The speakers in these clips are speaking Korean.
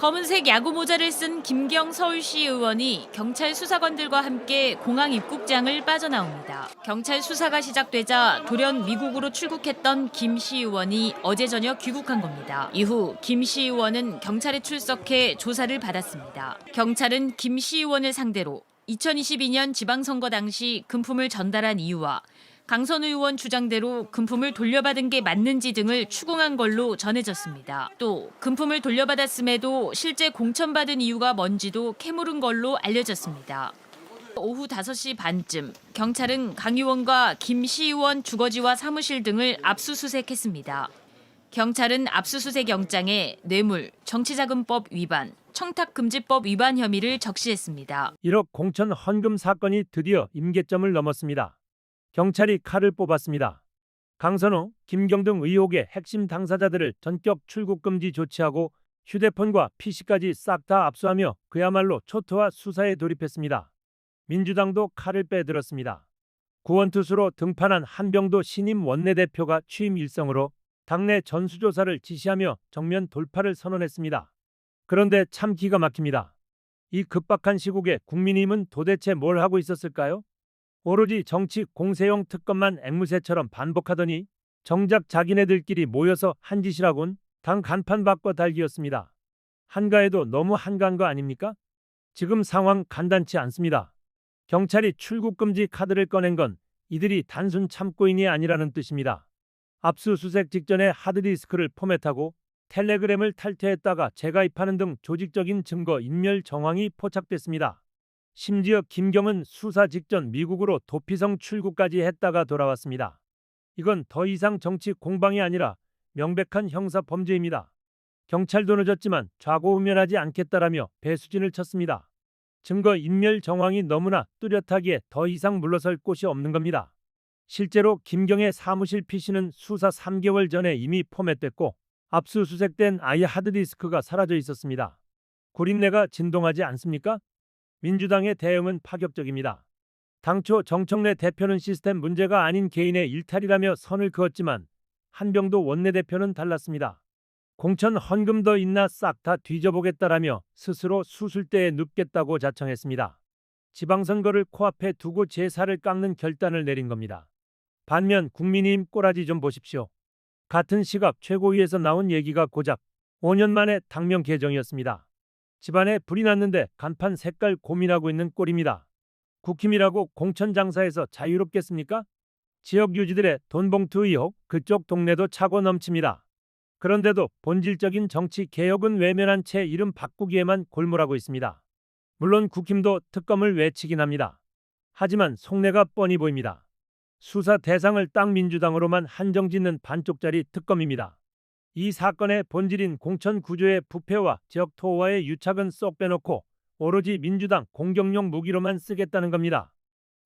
검은색 야구 모자를 쓴 김경 서울시 의원이 경찰 수사관들과 함께 공항 입국장을 빠져나옵니다. 경찰 수사가 시작되자 돌연 미국으로 출국했던 김 시 의원이 어제 저녁 귀국한 겁니다. 이후 김 시 의원은 경찰에 출석해 조사를 받았습니다. 경찰은 김 시 의원을 상대로 2022년 지방선거 당시 금품을 전달한 이유와 강선 의원 주장대로 금품을 돌려받은 게 맞는지 등을 추궁한 걸로 전해졌습니다. 또 금품을 돌려받았음에도 실제 공천받은 이유가 뭔지도 캐물은 걸로 알려졌습니다. 오후 5시 반쯤 경찰은 강 의원과 김 시 의원 주거지와 사무실 등을 압수수색했습니다. 경찰은 압수수색 영장에 뇌물, 정치자금법 위반, 청탁금지법 위반 혐의를 적시했습니다. 1억 공천 헌금 사건이 드디어 임계점을 넘었습니다. 경찰이 칼을 뽑았습니다. 강선호, 김경 등 의혹의 핵심 당사자들을 전격 출국 금지 조치하고 휴대폰과 PC까지 싹 다 압수하며 그야말로 초토화 수사에 돌입했습니다. 민주당도 칼을 빼들었습니다. 구원투수로 등판한 한병도 신임 원내대표가 취임 일성으로 당내 전수조사를 지시하며 정면 돌파를 선언했습니다. 그런데 참 기가 막힙니다. 이 급박한 시국에 국민의힘은 도대체 뭘 하고 있었을까요? 오로지 정치 공세용 특검만 앵무새처럼 반복하더니 정작 자기네들끼리 모여서 한 짓이라곤 당 간판 바꿔 달기였습니다. 한가해도 너무 한가한 거 아닙니까? 지금 상황 간단치 않습니다. 경찰이 출국금지 카드를 꺼낸 건 이들이 단순 참고인이 아니라는 뜻입니다. 압수수색 직전에 하드디스크를 포맷하고 텔레그램을 탈퇴했다가 재가입하는 등 조직적인 증거 인멸 정황이 포착됐습니다. 심지어 김경은 수사 직전 미국으로 도피성 출국까지 했다가 돌아왔습니다. 이건 더 이상 정치 공방이 아니라 명백한 형사 범죄입니다. 경찰도 늦었지만 좌고우면하지 않겠다라며 배수진을 쳤습니다. 증거 인멸 정황이 너무나 뚜렷하기에 더 이상 물러설 곳이 없는 겁니다. 실제로 김경의 사무실 PC는 수사 3개월 전에 이미 포맷됐고 압수수색된 아예 하드디스크가 사라져 있었습니다. 구린내가 진동하지 않습니까? 민주당의 대응은 파격적입니다. 당초 정청래 대표는 시스템 문제가 아닌 개인의 일탈이라며 선을 그었지만 한병도 원내대표는 달랐습니다. 공천 헌금 더 있나 싹 다 뒤져보겠다라며 스스로 수술대에 눕겠다고 자청했습니다. 지방선거를 코앞에 두고 제사를 깎는 결단을 내린 겁니다. 반면 국민의힘 꼬라지 좀 보십시오. 같은 시각 최고위에서 나온 얘기가 고작 5년 만에 당명 개정이었습니다. 집안에 불이 났는데 간판 색깔 고민하고 있는 꼴입니다. 국힘이라고 공천 장사에서 자유롭겠습니까? 지역 유지들의 돈봉투 의혹 그쪽 동네도 차고 넘칩니다. 그런데도 본질적인 정치 개혁은 외면한 채 이름 바꾸기에만 골몰하고 있습니다. 물론 국힘도 특검을 외치긴 합니다. 하지만 속내가 뻔히 보입니다. 수사 대상을 딱 민주당으로만 한정짓는 반쪽짜리 특검입니다. 이 사건의 본질인 공천 구조의 부패와 지역 토호와의 유착은 쏙 빼놓고 오로지 민주당 공격용 무기로만 쓰겠다는 겁니다.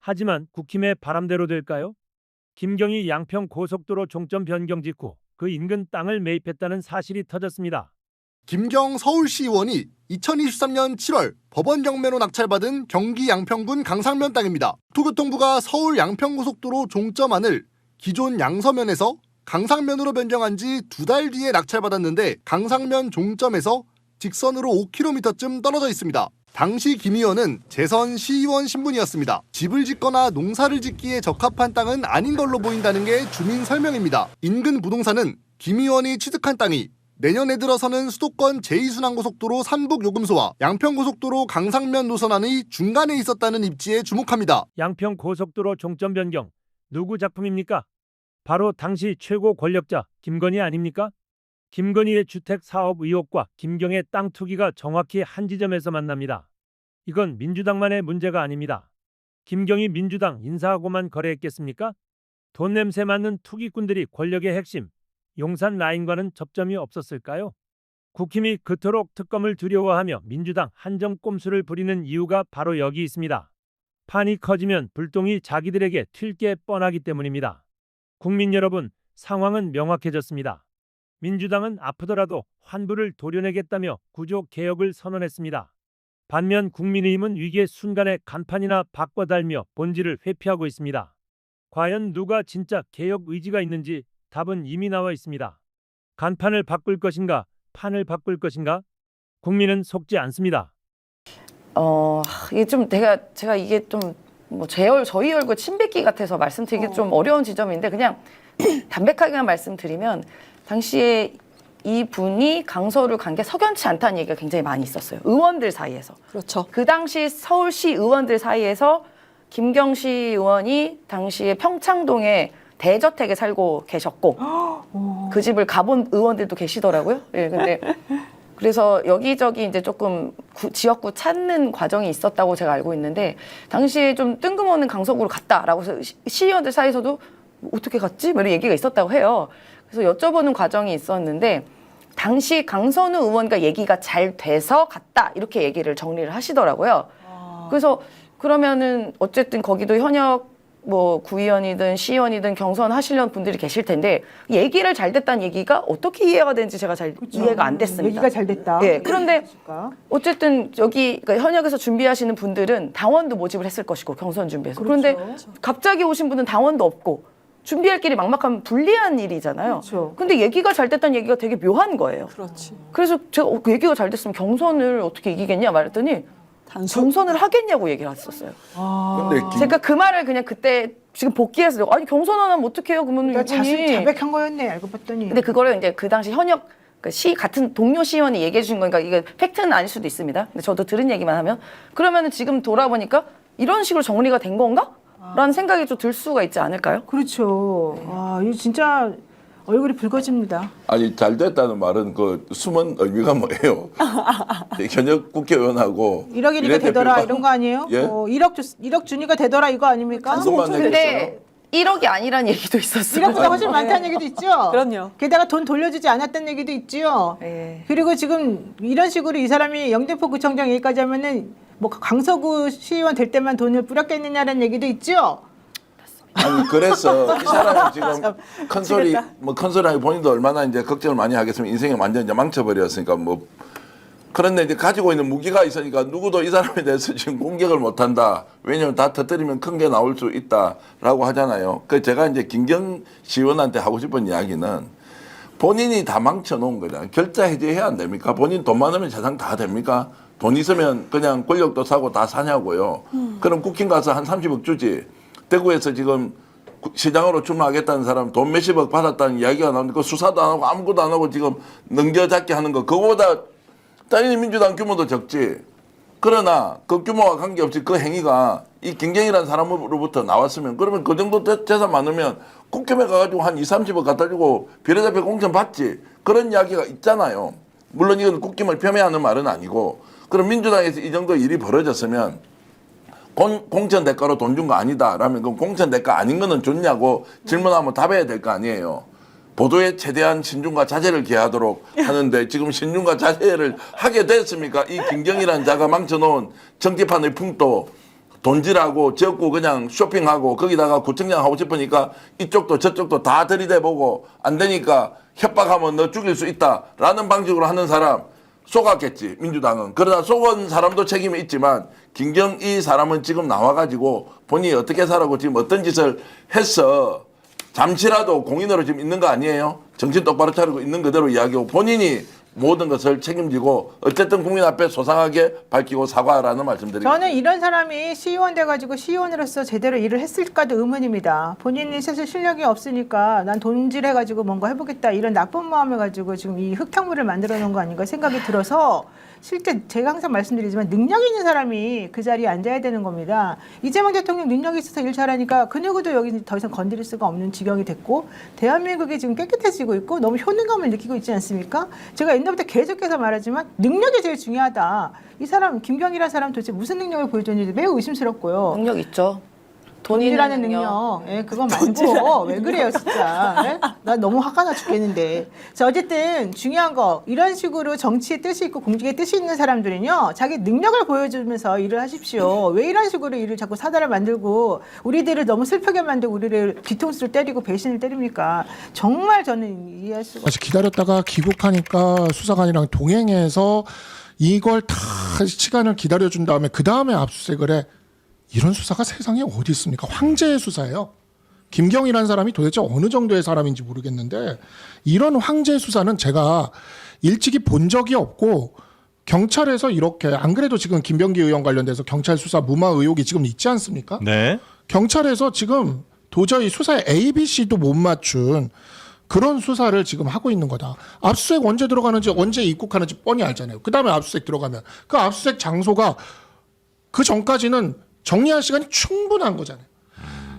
하지만 국힘의 바람대로 될까요? 김경이 양평 고속도로 종점 변경 직후 그 인근 땅을 매입했다는 사실이 터졌습니다. 김경 서울시 의원이 2023년 7월 법원 경매로 낙찰받은 경기 양평군 강상면 땅입니다. 도교통부가 서울 양평고속도로 종점안을 기존 양서면에서 강상면으로 변경한 지 2달 뒤에 낙찰받았는데 강상면 종점에서 직선으로 5km쯤 떨어져 있습니다. 당시 김 의원은 재선 시의원 신분이었습니다. 집을 짓거나 농사를 짓기에 적합한 땅은 아닌 걸로 보인다는 게 주민 설명입니다. 인근 부동산은 김 의원이 취득한 땅이 내년에 들어서는 수도권 제2순환고속도로 산북요금소와 양평고속도로 강상면 노선안의 중간에 있었다는 입지에 주목합니다. 양평 고속도로 종점 변경 누구 작품입니까? 바로 당시 최고 권력자 김건희 아닙니까? 김건희의 주택 사업 의혹과 김경의 땅 투기가 정확히 한 지점에서 만납니다. 이건 민주당만의 문제가 아닙니다. 김경희 민주당 인사하고만 거래했겠습니까? 돈 냄새 맡는 투기꾼들이 권력의 핵심 용산 라인과는 접점이 없었을까요? 국힘이 그토록 특검을 두려워하며 민주당 한정 꼼수를 부리는 이유가 바로 여기 있습니다. 판이 커지면 불똥이 자기들에게 튈 게 뻔하기 때문입니다. 국민 여러분, 상황은 명확해졌습니다. 민주당은 아프더라도 환부를 도려내겠다며 구조 개혁을 선언했습니다. 반면 국민의힘은 위기의 순간에 간판이나 바꿔달며 본질을 회피하고 있습니다. 과연 누가 진짜 개혁 의지가 있는지 답은 이미 나와 있습니다. 간판을 바꿀 것인가, 판을 바꿀 것인가? 국민은 속지 않습니다. 이게 좀 제가 이게 좀 뭐 저희 얼굴 침뱉기 같아서 말씀드리기 좀 어려운 지점인데 그냥 담백하게만 말씀드리면 당시에 이 분이 강서를 간 게 석연치 않다는 얘기가 굉장히 많이 있었어요. 의원들 사이에서. 그렇죠. 그 당시 서울시 의원들 사이에서 김경시 의원이 당시에 평창동에 대저택에 살고 계셨고 그 집을 가본 의원들도 계시더라고요. 예, 근데 그래서 여기저기 이제 조금 지역구 찾는 과정이 있었다고 제가 알고 있는데 당시에 좀 뜬금없는 강서구로 갔다라고 해서 시의원들 사이에서도 어떻게 갔지? 뭐 이런 얘기가 있었다고 해요. 그래서 여쭤보는 과정이 있었는데 당시 강선우 의원과 얘기가 잘 돼서 갔다 이렇게 얘기를 정리를 하시더라고요. 그래서 그러면은 어쨌든 거기도 현역 뭐 구의원이든 시의원이든 경선하시려는 분들이 계실 텐데 얘기를 잘 됐다는 얘기가 어떻게 이해가 되는지 제가 잘 이해가 안 됐습니다. 얘기가 잘 됐다. 예. 그런데 어쨌든 여기 그러니까 현역에서 준비하시는 분들은 당원도 모집을 했을 것이고 경선 준비해서 그런데 갑자기 오신 분은 당원도 없고 준비할 길이 막막하면 불리한 일이잖아요. 그렇죠. 근데 얘기가 잘 됐다는 얘기가 되게 묘한 거예요. 그렇지. 그래서 제가 얘기가 잘 됐으면 경선을 어떻게 이기겠냐 말했더니 경선을 하겠냐고 얘기를 했었어요. 근데 제가 그 말을 그냥 그때 지금 복귀해서 아니 경선 안 하면 어떡해요? 그러면 그러니까 자신이 이분이 자백한 거였네 알고 봤더니. 근데 그거를 이제 그 당시 현역 그 시 같은 동료 시의원이 얘기해 주신 거니까 이게 팩트는 아닐 수도 있습니다. 근데 저도 들은 얘기만 하면 그러면은 지금 돌아보니까 이런 식으로 정리가 된 건가? 라는 생각이 좀 들 수가 있지 않을까요? 그렇죠. 아, 이거 진짜 얼굴이 붉어집니다. 아니 잘 됐다는 말은 그 숨은 의미가 뭐예요? 현역 국회의원하고 1억이니까 되더라 비례대표가- 이런 거 아니에요? 예? 1억 주니까 되더라 이거 아닙니까? 그것만 근데 1억이 아니란 얘기도 있었어요. 1억보다 훨씬 많다는 얘기도 있죠. 그럼요. 게다가 돈 돌려주지 않았다는 얘기도 있죠. 예. 그리고 지금 이런 식으로 이 사람이 영등포 구청장 얘기까지 하면은 뭐 강서구 시의원 될 때만 돈을 뿌렸겠느냐라는 얘기도 있죠. 아니 그래서 이 사람은 지금 큰 소리 뭐 큰 소리 하기 본인도 얼마나 이제 걱정을 많이 하겠으면 인생이 완전 이제 망쳐버렸으니까 뭐 그런데 이제 가지고 있는 무기가 있으니까 누구도 이 사람에 대해서 지금 공격을 못 한다. 왜냐면 다 터뜨리면 큰 게 나올 수 있다라고 하잖아요. 그 제가 이제 김경 시의원한테 하고 싶은 이야기는 본인이 다 망쳐놓은 거잖아요. 결자 해지해야 안 됩니까? 본인 돈 많으면 세상 다 됩니까? 돈 있으면 그냥 권력도 사고 다 사냐고요. 그럼 국힘 가서 한 30억 주지. 대구에서 지금 시장으로 출마하겠다는 사람 돈 몇십억 받았다는 이야기가 나오는데 그 수사도 안 하고 아무것도 안 하고 지금 넘겨잡기 하는 거 그거보다 당연히 민주당 규모도 적지. 그러나 그 규모와 관계없이 그 행위가 이 김경이라는 사람으로부터 나왔으면 그러면 그 정도 재산 많으면 국힘에 가가지고 한 2, 30억 갖다 주고 비례대표 공천 받지. 그런 이야기가 있잖아요. 물론 이건 국힘을 폄훼하는 말은 아니고 그럼 민주당에서 이 정도 일이 벌어졌으면 공천 대가로 돈 준 거 아니다. 라면 그럼 공천 대가 아닌 거는 줬냐고 질문하면 답해야 될 거 아니에요. 보도에 최대한 신중과 자제를 기하도록 하는데 지금 신중과 자제를 하게 됐습니까? 이 김경이라는 자가 망쳐놓은 정치판의 풍도 돈질하고 지역구 그냥 쇼핑하고 거기다가 구청장 하고 싶으니까 이쪽도 저쪽도 다 들이대보고 안 되니까 협박하면 너 죽일 수 있다라는 방식으로 하는 사람 속았겠지 민주당은. 그러나 속은 사람도 책임이 있지만 김경 이 사람은 지금 나와가지고 본인이 어떻게 살아고 지금 어떤 짓을 했어 잠시라도 공인으로 지금 있는 거 아니에요? 정신 똑바로 차리고 있는 그대로 이야기하고 본인이 모든 것을 책임지고 어쨌든 국민 앞에 소상하게 밝히고 사과하라는 말씀드립니다. 저는 이런 사람이 시의원 돼가지고 시의원으로서 제대로 일을 했을까도 의문입니다. 본인이 사실 실력이 없으니까 난 돈질해가지고 뭔가 해보겠다 이런 나쁜 마음을 가지고 지금 이 흙탕물을 만들어 놓은 거 아닌가 생각이 들어서 실제 제가 항상 말씀드리지만 능력 있는 사람이 그 자리에 앉아야 되는 겁니다. 이재명 대통령 능력이 있어서 일 잘하니까 그 누구도 여기 더 이상 건드릴 수가 없는 지경이 됐고 대한민국이 지금 깨끗해지고 있고 너무 효능감을 느끼고 있지 않습니까? 제가 옛날부터 계속해서 말하지만 능력이 제일 중요하다. 이 사람 김경이라는 사람 도대체 무슨 능력을 보여줬는지 매우 의심스럽고요. 능력 있죠. 돈이라는 능력. 예, 그거 말고 왜 그래요 진짜. 예? 나 너무 화가 나 죽겠는데. 자, 어쨌든 중요한 거 이런 식으로 정치의 뜻이 있고 공직의 뜻이 있는 사람들은요. 자기 능력을 보여주면서 일을 하십시오. 왜 이런 식으로 일을 자꾸 사달을 만들고 우리들을 너무 슬프게 만들고 우리를 뒤통수를 때리고 배신을 때립니까? 정말 저는 이해할 수가 그래서 기다렸다가 귀국하니까 수사관이랑 동행해서 이걸 다 시간을 기다려준 다음에 그 다음에 압수수색을 해. 이런 수사가 세상에 어디 있습니까? 황제의 수사예요. 김경이라는 사람이 도대체 어느 정도의 사람인지 모르겠는데 이런 황제의 수사는 제가 일찍이 본 적이 없고 경찰에서 이렇게 안 그래도 지금 김병기 의원 관련돼서 경찰 수사 무마 의혹이 지금 있지 않습니까? 네. 경찰에서 지금 도저히 수사에 ABC도 못 맞춘 그런 수사를 지금 하고 있는 거다. 압수수색 언제 들어가는지 언제 입국하는지 뻔히 알잖아요. 그다음에 압수수색 들어가면 그 압수수색 장소가 그 전까지는 정리할 시간이 충분한 거잖아요.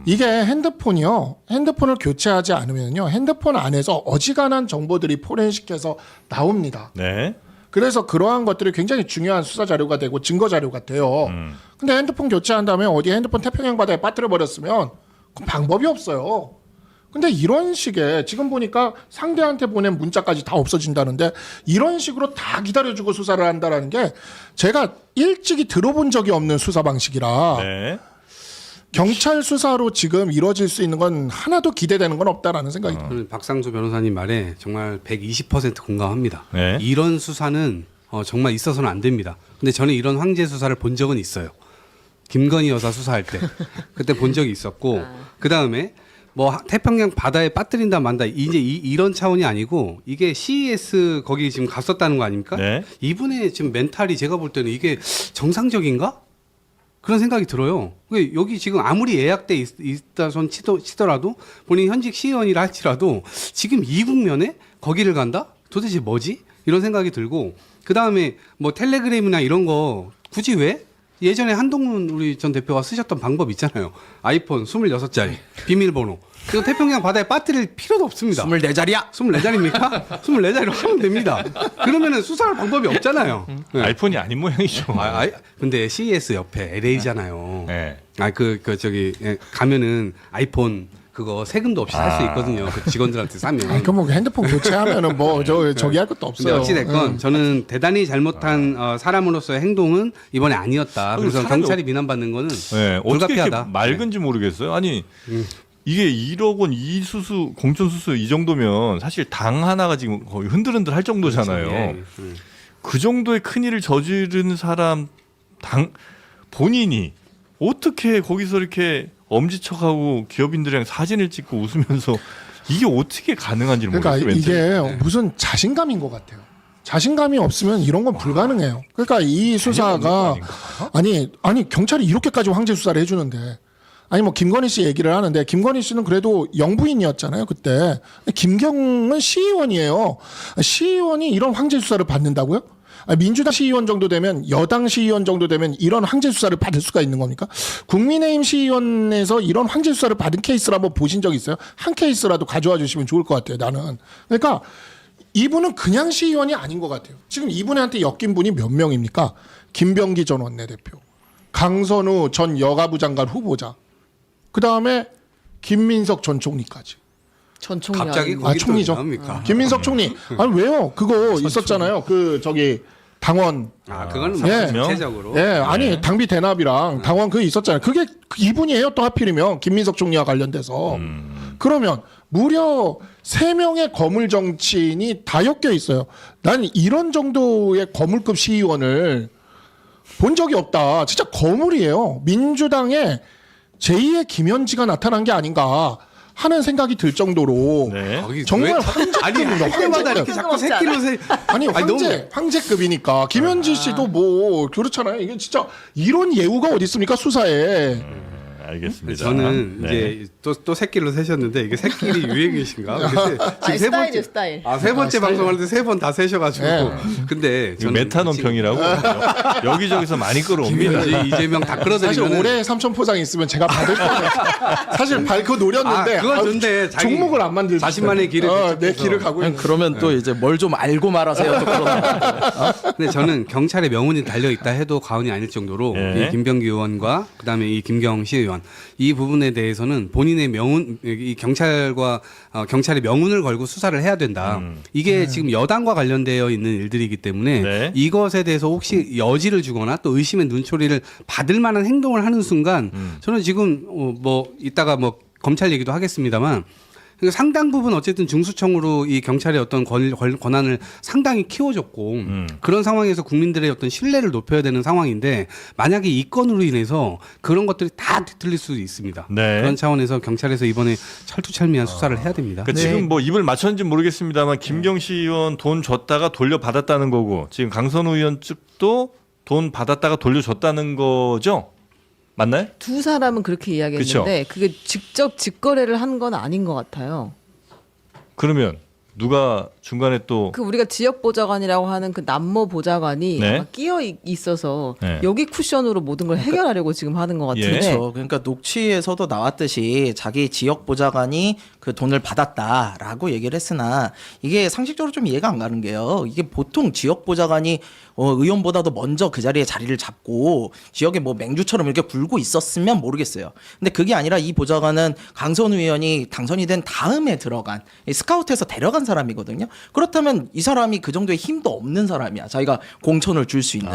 이게 핸드폰이요. 핸드폰을 교체하지 않으면요. 핸드폰 안에서 어지간한 정보들이 포렌식해서 나옵니다. 네. 그래서 그러한 것들이 굉장히 중요한 수사 자료가 되고 증거 자료가 돼요. 근데 핸드폰 교체한 다음에 어디 핸드폰 태평양 바다에 빠뜨려 버렸으면 그 방법이 없어요. 근데 이런 식의 지금 보니까 상대한테 보낸 문자까지 다 없어진다는데 이런 식으로 다 기다려주고 수사를 한다라는 게 제가 일찍이 들어본 적이 없는 수사 방식이라 네. 경찰 수사로 지금 이루어질 수 있는 건 하나도 기대되는 건 없다라는 생각이 듭니다. 저는 박상수 변호사님 말에 정말 120% 공감합니다. 네. 이런 수사는 정말 있어서는 안 됩니다. 근데 저는 이런 황제 수사를 본 적은 있어요. 김건희 여사 수사할 때 그때 본 적이 있었고 그 다음에 뭐 태평양 바다에 빠뜨린다 만다 이제 이런 차원이 아니고 이게 CES 거기 지금 갔었다는 거 아닙니까? 네. 이분의 지금 멘탈이 제가 볼 때는 이게 정상적인가? 그런 생각이 들어요. 여기 지금 아무리 예약돼 있다 손 치더라도 본인 현직 시의원이라 할지라도 지금 이 국면에 거기를 간다? 도대체 뭐지? 이런 생각이 들고 그 다음에 뭐 텔레그램이나 이런 거 굳이 왜? 예전에 한동훈 우리 전 대표가 쓰셨던 방법 있잖아요. 아이폰 26자리 비밀번호. 이거 태평양 바다에 빠뜨릴 필요도 없습니다. 24자리야. 24자리입니까? 24자리로 하면 됩니다. 그러면은 수사할 방법이 없잖아요. 네. 아이폰이 아닌 모양이죠. 근데 CES 옆에 LA잖아요. 네. 가면은 아이폰 그거 세금도 없이 살 수 있거든요. 그 직원들한테 사면. 그뭐 핸드폰 교체하면은 뭐 저기 할 것도 근데 없어요. 어찌됐건 저는 대단히 잘못한 사람으로서의 행동은 이번에 아니었다. 그래서 사람이 경찰이 비난받는 거는 네. 어떻게 이렇게 불가피하다. 맑은지 모르겠어요. 아니 이게 1억 원 이수수 공천 수수 이 정도면 사실 당 하나가 지금 거의 흔들흔들 할 정도잖아요. 예. 그 정도의 큰 일을 저지른 사람 당 본인이 어떻게 거기서 이렇게 엄지척하고 기업인들이랑 사진을 찍고 웃으면서 이게 어떻게 가능한지 그러니까 모르겠어요. 이게 무슨 자신감인 것 같아요. 자신감이 없으면 이런 건 불가능해요. 그러니까 이 수사가 아니 경찰이 이렇게까지 황제 수사를 해주는데 아니 뭐 김건희 씨 얘기를 하는데 김건희 씨는 그래도 영부인이었잖아요 그때. 김경은 시의원이에요. 시의원이 이런 황제 수사를 받는다고요? 민주당 시의원 정도 되면 여당 시의원 정도 되면 이런 황제 수사를 받을 수가 있는 겁니까? 국민의힘 시의원에서 이런 황제 수사를 받은 케이스를 한번 보신 적 있어요? 한 케이스라도 가져와 주시면 좋을 것 같아요. 나는. 그러니까 이분은 그냥 시의원이 아닌 것 같아요. 지금 이분한테 엮인 분이 몇 명입니까? 김병기 전 원내대표, 강선우 전 여가부 장관 후보자, 그 다음에 김민석 전 총리까지. 전 총리 갑자기 거기 또 총리죠. 나옵니까? 김민석 총리. 아니 왜요? 그거 있었잖아요. 그 저기 당원. 그거는 예. 구체적으로. 예, 아니 당비 대납이랑 당원 그게 있었잖아요. 그게 이분이에요. 또 하필이면 김민석 총리와 관련돼서. 그러면 무려 3명의 거물 정치인이 다 엮여 있어요. 난 이런 정도의 거물급 시의원을 본 적이 없다. 진짜 거물이에요. 민주당의 제2의 김현지가 나타난 게 아닌가 하는 생각이 들 정도로 네. 정말 황제급입니다. 할 때마다 이렇게 자꾸 새끼로 아니 황제급이니까 김현지 씨도 뭐 그렇잖아요. 이게 진짜 이런 예우가 어디 있습니까 수사에? 알겠습니다. 저는 네. 이제 또 새끼로 세셨는데 이게 새끼리 유행이신가? 근데 지금 세 번째 스타일. 세 번째 방송할 때 3번 다 세셔가지고. 근데 이거 저는 메탄온병이라고 여기저기서 많이 끌어옵니다. 김현지, 이재명 다 사실 끌어들이면 올해 삼천 포장 있으면 제가 받을 거예요. 사실 그거 노렸는데 그건 좋은데 자기 종목을 안 만들 자신만의 길을 내 개척해서. 길을 가고 있는. 그러면 또 이제 뭘 좀 알고 말하세요. 또 그런. 근데 저는 경찰의 명운이 달려 있다 해도 과언이 아닐 정도로 예. 이 김병기 의원과 그다음에 이 김경 시의원 이 부분에 대해서는 본인의 명운, 이 경찰과 경찰의 명운을 걸고 수사를 해야 된다. 이게 지금 여당과 관련되어 있는 일들이기 때문에 네. 이것에 대해서 혹시 여지를 주거나 또 의심의 눈초리를 받을 만한 행동을 하는 순간 저는 지금 뭐 이따가 뭐 검찰 얘기도 하겠습니다만 그러니까 상당 부분 어쨌든 중수청으로 이 경찰의 어떤 권한을 상당히 키워줬고 그런 상황에서 국민들의 어떤 신뢰를 높여야 되는 상황인데 만약에 이 건으로 인해서 그런 것들이 다 뒤틀릴 수도 있습니다. 네. 그런 차원에서 경찰에서 이번에 철두철미한 수사를 해야 됩니다. 그러니까 지금 뭐 입을 맞췄는지 모르겠습니다만 김경시 의원 돈 줬다가 돌려받았다는 거고 지금 강선우 의원 측도 돈 받았다가 돌려줬다는 거죠? 맞나요? 두 사람은 그렇게 이야기했는데 그게 직접 직거래를 한 건 아닌 것 같아요. 그러면 누가 중간에 또 그 우리가 지역 보좌관이라고 하는 그 남모 보좌관이 네. 아마 끼어 있어서 네. 여기 쿠션으로 모든 걸 해결하려고 지금 하는 것 같은데. 그렇죠. 그러니까 녹취에서도 나왔듯이 자기 지역 보좌관이 그 돈을 받았다라고 얘기를 했으나 이게 상식적으로 좀 이해가 안 가는 게요. 이게 보통 지역 보좌관이 의원보다도 먼저 그 자리에 자리를 잡고 지역에 뭐 맹주처럼 이렇게 굴고 있었으면 모르겠어요. 근데 그게 아니라 이 보좌관은 강선우 의원이 당선이 된 다음에 들어간 스카우트에서 데려간 사람이거든요. 그렇다면 이 사람이 그 정도의 힘도 없는 사람이야. 자기가 공천을 줄 수 있는.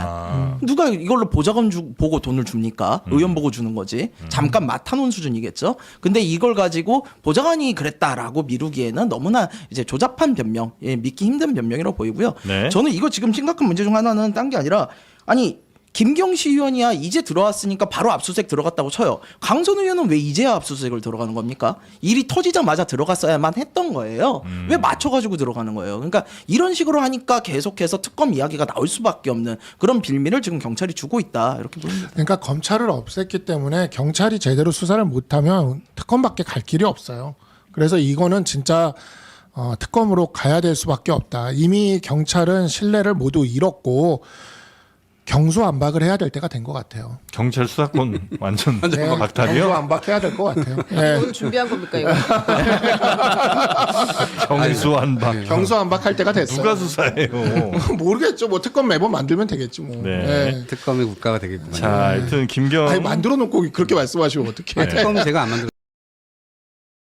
누가 이걸로 보좌관 보고 돈을 줍니까? 의원 보고 주는 거지. 잠깐 맡아놓은 수준이겠죠. 근데 이걸 가지고 보좌관이 그랬다라고 미루기에는 너무나 이제 조잡한 변명, 믿기 힘든 변명이라고 보이고요. 네. 저는 이거 지금 심각한 문제 중 하나는 딴 게 아니라 아니 김경시 의원이야 이제 들어왔으니까 바로 압수수색 들어갔다고 쳐요. 강선우 의원은 왜 이제야 압수수색을 들어가는 겁니까? 일이 터지자마자 들어갔어야만 했던 거예요. 왜 맞춰가지고 들어가는 거예요? 그러니까 이런 식으로 하니까 계속해서 특검 이야기가 나올 수밖에 없는 그런 빌미를 지금 경찰이 주고 있다 이렇게 보입니다. 그러니까 검찰을 없앴기 때문에 경찰이 제대로 수사를 못하면 특검밖에 갈 길이 없어요. 그래서 이거는 진짜 특검으로 가야 될 수밖에 없다. 이미 경찰은 신뢰를 모두 잃었고 경수안박을 해야 될 때가 된 것 같아요. 경찰 수사권 완전 박탈이요? 경수안박해야 될 것 같아요. 네. 오늘 준비한 겁니까 이거? 경수안박. 경수안박할 때가 됐어요. 누가 수사해요? 모르겠죠. 뭐 특검 매번 만들면 되겠지 뭐. 네. 네. 특검의 국가가 되겠구만. 자, 하여튼 김경 아니 만들어 놓고 그렇게 말씀하시면 어떡해. 특검은 제가 안 만들.